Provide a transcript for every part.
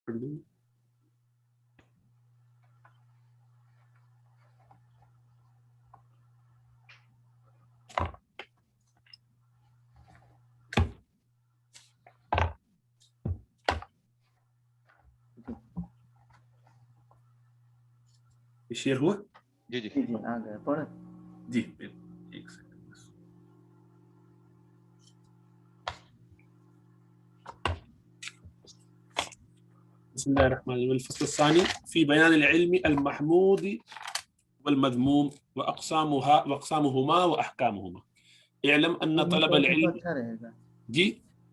پڑھ دوں شیئر ہوا؟ جی جی جی آ گئے پڑھ. جی ایک سیکنڈ. بسم اللہ الرحمن الرحیم. الفصل الثانی فی بیان العلم المحمود والمذموم واقسامهما واحکامهما. اعلم ان طلب العلم. اچھا رہے گا جی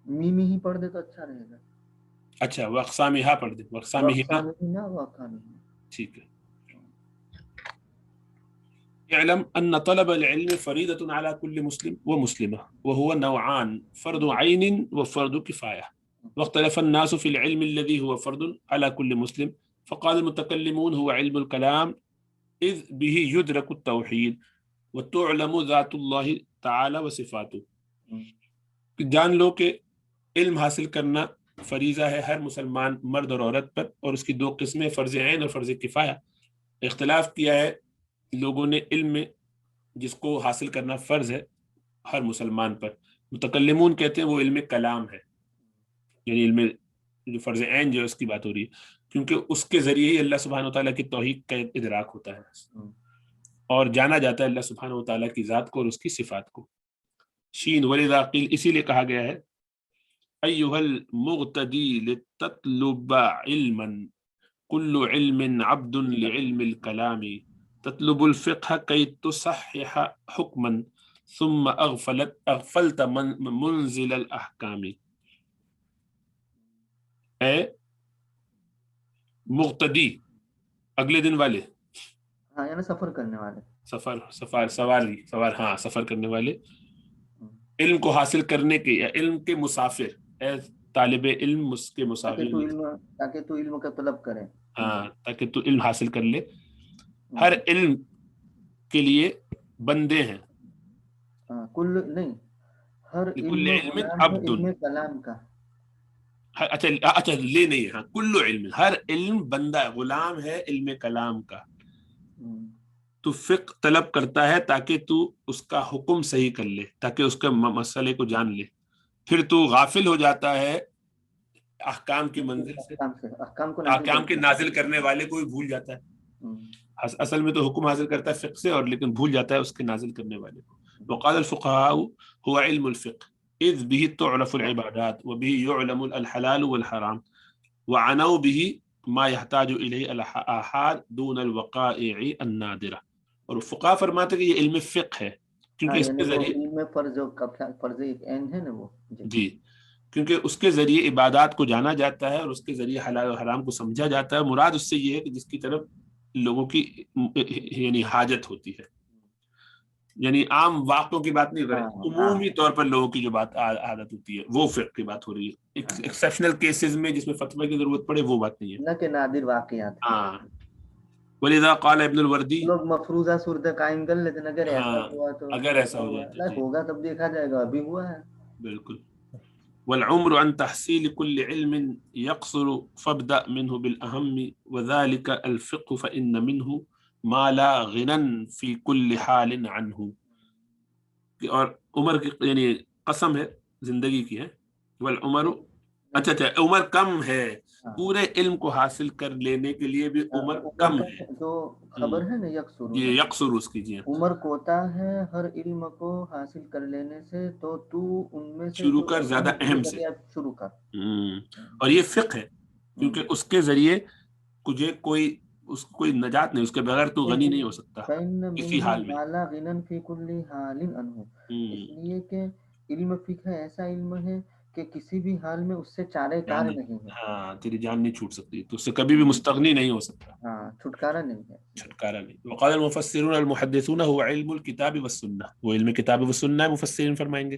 می ہی پڑھ دے تو اچھا رہے گا. اچھا واقسامها پڑھ دیں. واقسامها ٹھیک ہے. اعلم ان طلب العلم فریضة على كل مسلم ومسلمة وهو نوعان فرض عين وفرض كفاية. واختلف الناس في العلم الذي هو فرض على كل مسلم فقال المتكلمون هو علم الكلام إذ به يدرك التوحيد وتعلم ذات الله تعالى وصفاته. جان لو کہ علم حاصل کرنا فریضہ ہے ہر مسلمان مرد اور عورت پر، اور اس کی دو قسمیں فرض عین اور فرض کفایہ. اختلاف کیا ہے لوگوں نے علم میں جس کو حاصل کرنا فرض ہے ہر مسلمان پر. متکلمون کہتے ہیں وہ علم کلام ہے، یعنی علم جو فرض عین جو اس کی بات ہو رہی ہے، کیونکہ اس کے ذریعے ہی اللہ سبحانہ وتعالیٰ کی توحید کا ادراک ہوتا ہے اور جانا جاتا ہے اللہ سبحانہ وتعالیٰ کی ذات کو اور اس کی صفات کو. شین ولذا قیل، اسی لیے کہا گیا ہے ایھا المغتدی لتطلب علما کل علم عبد لعلم الکلام تطلب الفقہ کی تصحح حکما ثم اغفلت منزل الاحکام. اے مغتدی اگلے دن والے، ہاں یعنی سفر کرنے والے، سفر کرنے والے، علم کو حاصل کرنے کے یا علم کے مسافر، اے طالب علم اس کے مسافر، تاکہ تو علم کا طلب کرے، ہاں تاکہ تو علم حاصل کر لے. ہر علم کے لیے بندے ہیں، کل نہیں، ہر کل علم عبد، علم کلام کا، اچھا لے نہیں، ہاں کل علم، ہر علم بندہ غلام ہے علم کلام کا. تو فقہ طلب کرتا ہے تاکہ تو اس کا حکم صحیح کر لے، تاکہ اس کے مسئلے کو جان لے. پھر تو غافل ہو جاتا ہے احکام کی منزل سے، احکام کے نازل کرنے والے کو بھی بھول جاتا ہے. اصل میں تو حکم حاصل کرتا ہے فقہ سے، اور لیکن بھول جاتا ہے اس کے نازل کرنے والے کو. وقال الفقهاء هو علم الفقه اذ به تعرف العبادات وبه يعلم الحلال والحرام وعنوا به ما يحتاج اليه الاحاد دون الوقائع النادره. اور فقہاء فرماتے ہیں کہ یہ علم فقہ ہے کیونکہ اس کے ذریعے فرض عین ہے نا وہ، جی کیونکہ اس کے ذریعے عبادات کو جانا جاتا ہے اور اس کے ذریعے حلال و حرام کو سمجھا جاتا ہے. مراد اس سے یہ ہے کہ جس کی طرف لوگوں کی یعنی حاجت ہوتی ہے، یعنی عام واقعوں کی بات نہیں کر رہے، عمومی طور پر لوگوں کی جو بات عادت ہوتی ہے وہ فقہ کی بات ہو رہی ہے. ایکسیپشنل کیسز میں جس میں فتوی کی ضرورت پڑے وہ بات نہیں ہے، نہ کہ نادر واقعات. ہاں ولذا قال ابن الوردی، لوگ مفروضہ صورت قائم کر لیتے ہیں، اگر ایسا ہوا تو اگر ایسا ہو جاتا ہے ہوگا تب دیکھا جائے گا، ابھی ہوا ہے. بالکل. والعمر عن تحصيل كل علم يقصر فابدأ منه بالأهم وذلك الفقه فإن منه ما لا غنى في كل حال عنه. اور عمر کی یعنی قسم ہے زندگی کی ہے، والعمر اچھا عمر کم ہے، پورے علم کو حاصل کر لینے کے لیے بھی عمر کم ہے. جو خبر ہے نا یہ یقصر اس کی جی عمر کوتا ہے ہر علم کو حاصل کر لینے سے، تو تو ان میں سے شروع کر زیادہ اہم سے شروع کر. اور یہ فقہ ہے کیونکہ اس کے ذریعے تجھے کوئی نجات نہیں، اس کے بغیر تو غنی نہیں ہو سکتا کسی حال میں. اس لیے کہ علم فقہ ایسا علم ہے کہ کسی بھی حال میں اس سے چارے کار نہیں ہے. ہاں تیری جان نہیں چھوٹ سکتی، تو اس سے کبھی بھی مستغنی نہیں ہو سکتا، ہاں چھٹکارا نہیں ہے، چھٹکارا نہیں. وقال المفسرون المحدثون هو علم الكتاب والسنة، وہ علم کتاب و سنہ مفسرین فرمائیں گے.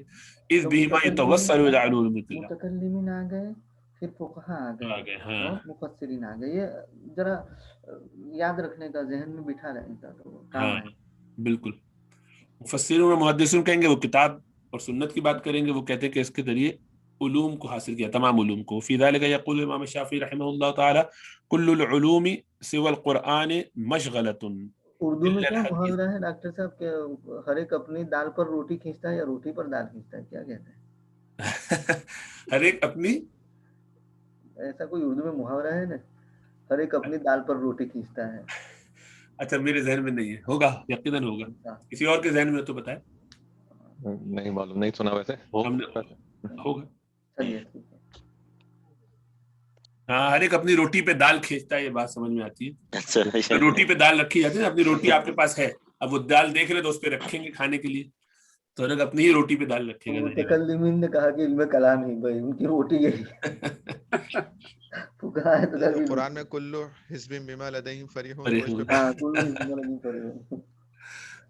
اذ بهما يتوصل الى علوم الكلام. متکلمین آ گئے، پھر فقہاء آ گئے، اور مفسرین آ گئے. یہ ذرا یاد رکھنے کا، ذہن میں بٹھا رہنے کا تو کام ہے. بالکل. مفسرین اور محدثین کہیں گے وہ کتاب اور سنت کی بات کریں گے، وہ کہتے ہیں کہ اس کے ذریعے علوم کو حاصل کیا، تمام علوم کو. فی ذالک یقول امام الشافعی رحمہ اللہ تعالی کل العلوم سوى القرآن مشغلۃ اردو میں الا کیا الحدیث. محاورہ ہے ڈاکٹر صاحب کہ ہر ایک اپنی دال پر روٹی کھینچتا ہے یا روٹی پر دال کھینچتا ہے، کیا کہتے ہیں؟ ہر ایک اپنی، ایسا کوئی اردو میں محاورہ ہے نا، ہر ایک اپنی دال پر روٹی کھینچتا ہے. اچھا میرے ذہن میں نہیں ہے، ہوگا یقیناً ہوگا. کسی اور کے ذہن میں تو بتائیں. نہیں معلوم، نہیں سنا ویسے. ہم نے ہوگا. چلیے ٹھیک ہے. ہاں ہر ایک اپنی روٹی پہ دال کھینچتا ہے، یہ بات سمجھ میں آتی ہے. اچھا روٹی پہ دال رکھی جاتی ہے نا، اپنی روٹی آپ کے پاس ہے، اب وہ دال دیکھ رہے تو اس پہ رکھیں گے کھانے کے لیے، تو ہر ایک اپنی ہی روٹی پہ دال رکھے گا. متکلمین نے کہا کہ علم کلام ہی بھائی ان کی روٹی یہی فقہا ہے تو قرآن میں کلو حزب بما لدیہم فریحون، ہاں کل حزب بما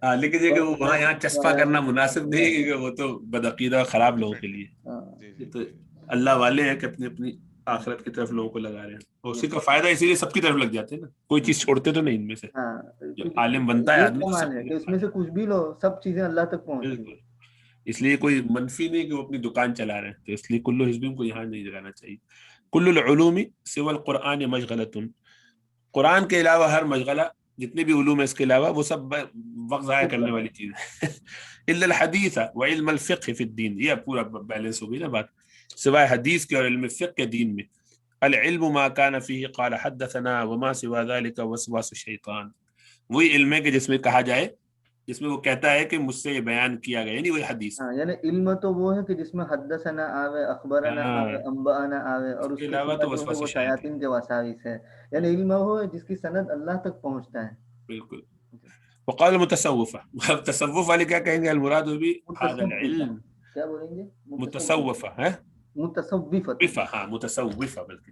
ہاں لیکن یہ کہ وہ وہاں یہاں چسپا کرنا مناسب نہیں، کیونکہ وہ تو بدعقیدہ خراب لوگوں کے لیے. یہ تو اللہ والے ہیں کہ اپنی اپنی آخرت کی طرف لوگوں کو لگا رہے ہیں، اور اسی کا فائدہ اسی لیے سب کی طرف لگ جاتے ہیں نا، کوئی چیز چھوڑتے تو نہیں ان میں سے. جو عالم بنتا ہے یہ آدمی کمال ہے کہ اس میں سے کچھ بھی لو، سب چیزیں اللہ تک پہنچتی ہیں. اس لیے کوئی منفی نہیں کہ وہ اپنی دکان چلا رہے ہیں، تو اس لیے کلو حزب کو یہاں نہیں جگانا چاہیے. کل العلوم سوى القرآن مشغلۃ، قرآن کے علاوہ ہر مشغلہ، جتنے بھی علوم ہے اس کے علاوہ، وہ سب وقت ضائع کرنے والی چیز ہے. الا الحدیث وعلم الفقہ فی الدین، یہ پورا بیلنس ہو گئی نا بات، سوائے حدیث کے اور علم فقہ کے دین میں. العلم ما كان فيه قال حدثنا وما سوى ذلك وسواس الشیطان، وہی علم ہے کہ جس میں کہا جائے، جس میں وہ کہتا ہے کہ مجھ سے یہ بیان کیا گیا، یعنی وہی حدیث. یعنی علم تو وہ ہے کہ جس میں حدثنا آوے، اخبرنا آوے، انبانا آوے، اور اس کے علاوہ تو جو ہے وسواس وہ شیاطین کے وساوس ہے. یعنی علم وہ ہے جس کی سند اللہ تک پہنچتا ہے. بالکل. وقال المتصوفہ، اب تصوف والے کیا کہیں گے؟ المراد بھی هذا العلم، کیا بولیں گے؟ متصوفہ ہے، متصوفہ، ہاں متصوفہ بلکہ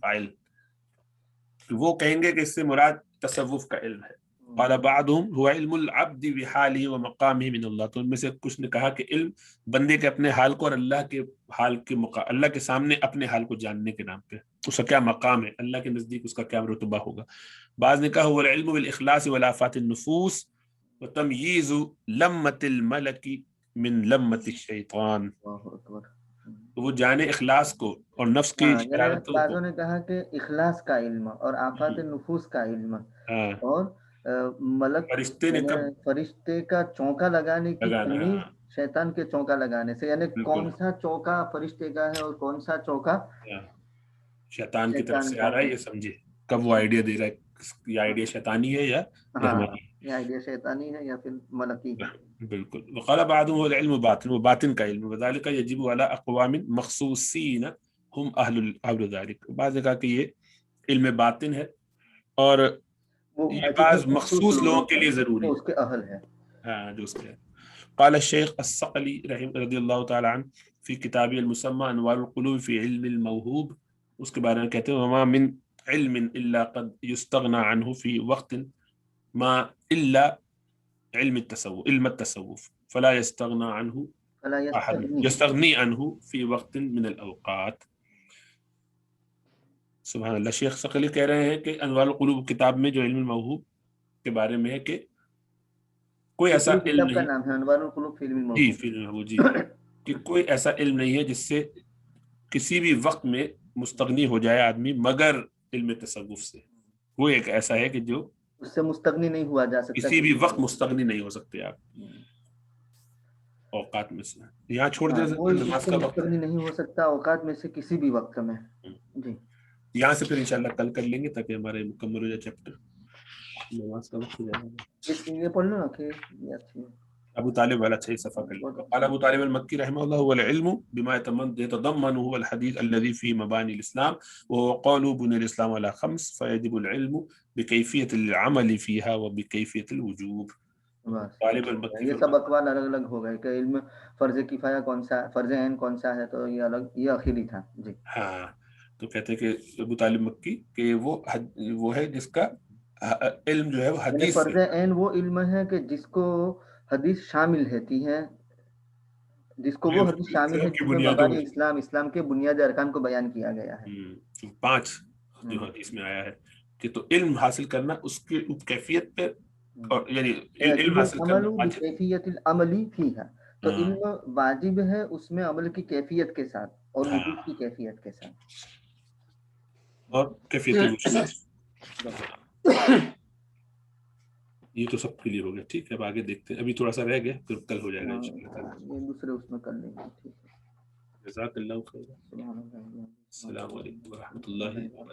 فاعل، وہ کہیں گے کہ اس سے مراد تصوف کا علم ہے. قال بعضهم هو علم العبد بحاله ومقامه من اللہ، تو ان میں سے کچھ نے کہا کہ علم بندے کے اپنے حال کو اور اللہ کے حال کے اللہ کے سامنے اپنے حال کو جاننے کے نام پہ، اس کا کیا مقام ہے، اللہ کے نزدیک اس کا کیا رتبہ ہوگا. بعض نے کہا هو العلم بالاخلاص والافات النفوس وتمييز لمة الملك من لمة الشیطان، وہ جانے اخلاص کو اور نفس کی شرارتوں کو. بعضوں نے کہا کہ اخلاص کا علم اور آفات نفوس کا علم اور ملک فرشتے کا چونکا لگانے کی تمیز شیطان کے چونکا لگانے سے، یعنی کون سا چونکا فرشتے کا ہے اور کون سا چونکا شیطان کی طرف سے آ رہا ہے، یہ سمجھے کب وہ آئیڈیا دے رہا ہے، یہ آئیڈیا شیطانی ہے یا رحمانی، یہ آئیڈیا شیطانی ہے یا پھر ملکی ہے. بالکل. وقال بعضهم هو العلم باطن، وہ باطن کا علم، وذلك يجب على اقوام مخصوصین هم اہل ذلك. بعض نے کہا کہ یہ علم باطن ہے اور یہ بعض مخصوص لوگوں کے لیے ضروری ہے، اس کے اہل ہے. ہاں جو اس کے. قال الشیخ الثقلی رضی اللہ تعالی عنہ فی کتابه المسمى انوار القلوب فی علم الموہوب، اس کے بارے میں کہتے ہیں وما من علم الا قد يستغنى عنه في وقت ما الا علم التصوف فلا يستغنى عنه احد يستغني عنه في وقت من الاوقات. سبحان اللہ. شیخ ثقلی کہہ رہے ہیں کہ انوار القلوب کتاب میں جو علم الموہوب کے بارے میں ہے کہ کوئی ایسا علم نہیں، نام ہے انوار القلوب فی علم الموہوب، جی کہ کوئی ایسا علم نہیں ہے جس سے کسی بھی وقت میں مستغنی ہو جائے آدمی مگر علم تصوف سے. وہ ایک ایسا ہے کہ جو اس سے مستغنی نہیں ہوا جا سکتا، کسی بھی وقت مستغنی نہیں ہو سکتے آپ اوقات میں سے. یہاں چھوڑ دیں نماز کا وقت، مستغنی نہیں ہو سکتا اوقات میں سے کسی بھی وقت میں. جی یہاں سے پھر انشاءاللہ کل کر لیں گے تاکہ ہمارے مکمل ہو جائے چیپٹر. نماز کا وقت ہو جائے. یہ پڑھ لو نا کہ ابو طالب والا صحیح صفحہ کر لیں. قال ابو طالب المکی رحمہ اللہ هو العلم بما يتضمنه هو الحديث الذي فيه مباني الاسلام وهو قول بني الاسلام على خمس فيجب العلم بكيفية العمل فيها وبكيفية الوجوب. طالب المکی یہ سب اقوال الگ الگ ہو گئے کہ علم فرض کفایہ کون سا، فرض عین کون سا ہے، تو یہ الگ، یہ آخری تھا. جی ہاں تو کہتے ہیں کہ ابو طالب مکی کہ وہ ہے جس کا علم جو ہے وہ حدیث سے، فرض عین وہ علم ہے کہ جس کو حدیث شامل رہتی ہے، جس کو وہ حدیث شامل ہے جس میں مبانی اسلام کے بنیادی ارکان کو بیان کیا گیا ہے. 5 جو حدیث میں آیا ہے کہ تو علم حاصل کرنا اس کی کیفیت پہ، اور یعنی علم حاصل کرنا کیفیت العملی فیہا، تو علم واجب ہے اس میں عمل کی کیفیت کے ساتھ، اور وجود کی کیفیت کے ساتھ اور کیفیت وجود. یہ تو سب کے لیے ہو گیا. ٹھیک ہے اب آگے دیکھتے ہیں, ابھی تھوڑا سا رہ گیا پھر کل ہو جائے گا انشاءاللہ تعالی. یہ دوسرے اس میں کر لیں گے. ٹھیک ہے. جزاک اللہ خیر. سبحان اللہ. السلام علیکم ورحمۃ اللہ وبرکاتہ.